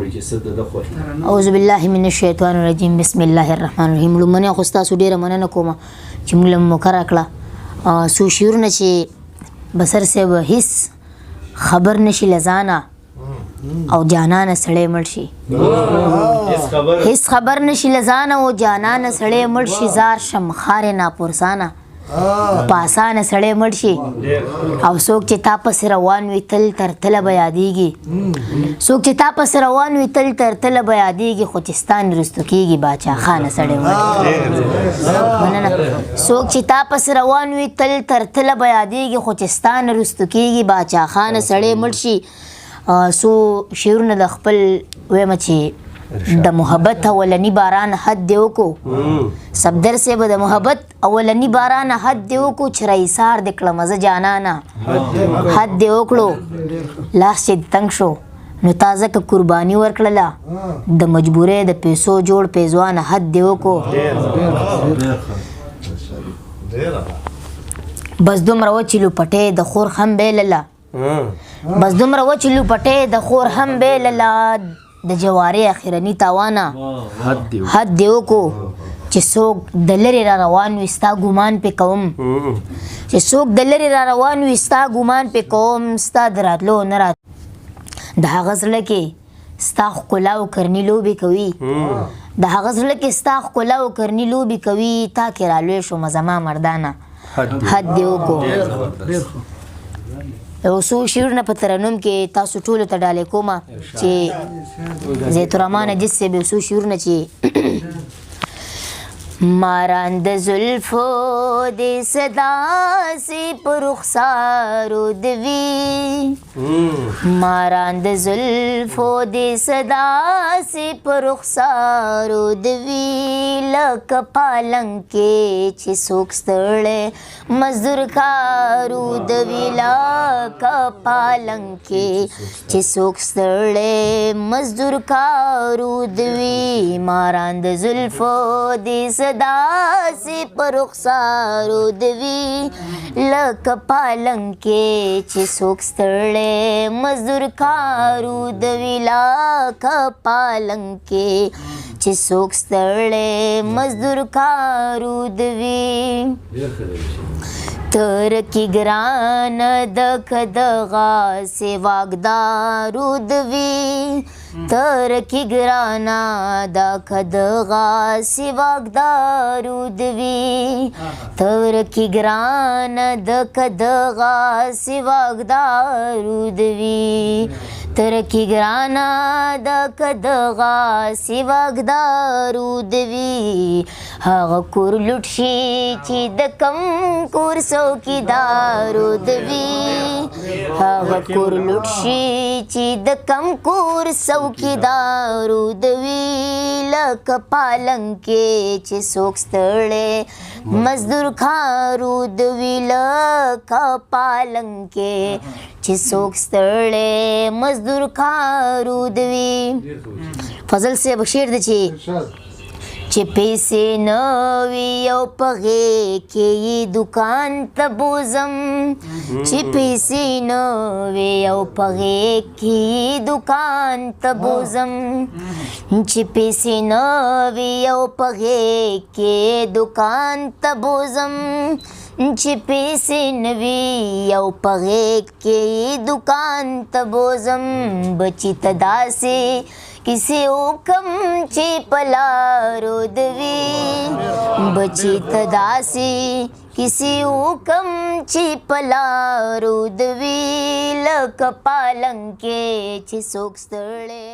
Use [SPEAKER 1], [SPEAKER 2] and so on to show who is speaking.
[SPEAKER 1] اعوذ بالله من الشیطان الرجیم بسم الله الرحمن الرحیم. لمنه خو تاسو ډیره مننه کوم چې موږ له مقرره کړه سو شعرونه چې بصر صاحب هیڅ خبر نشي لزانه او جانانه سړی مړ شي، هیڅ خبر نشي لزانه او جانانه سړی مړ شي، زار شم خار ناپرسانه پاسانه سړی مړ شي. او څوک چې تا پسې روان وي تل تر تله به یادېږي، څوک چې تا پسې روان وي تل تر تله به یادېږي، خو چې ستا نه رستو کېږي باچا خانه سړی مړ مننه. څوک چې تا پسې روان وي تل تر تله به یادېږي، خو چې ستا نه رستو کېږي باچا خانه سړی مړ شي. څو شعرونه د خپل ویمه چې د محبت اولنی باران حد دی وکړو، صفدر صاحب د محبت اولنی باران حد دی وکړو، چې رئیسار د کړه مزه جانانه حد دی وکړو، لاس چې تنګ شو نو تازه که قرباني ورکړله، د مجبورۍ د پیسو جوړ پیزوانه حد دی وکړو. بس دومره و چې لوپټې د خور هم بیلله، بس دومره و چې لوپټې د خور هم بیلله، د جواري اخرنی تاوانه حد دی وکړو. چې څوک د لرې را روان وي ستا ګمان پې کوم، چې څوک د لرې را روان وي ستا ګمان پې کوم، ستا د راتلو نه رات د هغه زړه کې ستا ښکلا او کرني لوبې کوي، د هغه زړه کې ستا ښکلا او کرني لوبې کوي، تا کې رالوی شومه زما مردانه حد دی وکړو. یو څو شعرونه په ترنم کې تاسو ټولو ته ډالۍ کومه چې زیت الرحمن نجیب صاحب یو څو شعرونه چې ماران د زلفو د صدا سي په رخسارو دوي، ماران د زلفو د صدا سي په رخسارو دوي، لکه پالنګ کې چې څوک ستړی مزدور کارو دوي، لکه پالنګ کې چې څوک ستړی مزدور کارو دوي، ماران د زلفو د صدا سی پر رخسارو دوي، لکه پالنګ کې چې څوک ستړی مزدور کارو دوي، لکه پالنګ کې چې څوک ستړی مزدور کارو دوي. تر کی ګران د کدغه سی واګدارو دوي، تر کی ګرانا د کدغه سی واګدارو دوي، تر کی ګران د کدغه سی واګدارو دوي، تر کی ګرانا د کدغه سی واګدارو دوي، هغه کور لوټ شي چې د کم کور څوکیدارو دوي، هغه کور لوټ شي چې د کم کور څوکیدارو دوي، لکه پالنګ کې چې څوک ستړی مزدور کارو دوي، لکه پالنګ کې چې څوک ستړی مزدور کارو دوي. فضل صاحب شعر دی چې پیسې نه وي او په غېږ کې دکان ته بوځم، چې پیسې نه وي او په غېږ کې دکان ته بوځم، چې پیسې نه وي او په غېږ کې دکان ته بوځم، چې پیسې نه وي او په غېږ کې دکان ته بوځم، بچي ته داسې کسی حکم چې پلارو دوي، بچی تداسی کسی حکم چې پلارو دوي، لکه پالنګ کې چې څوک ستړی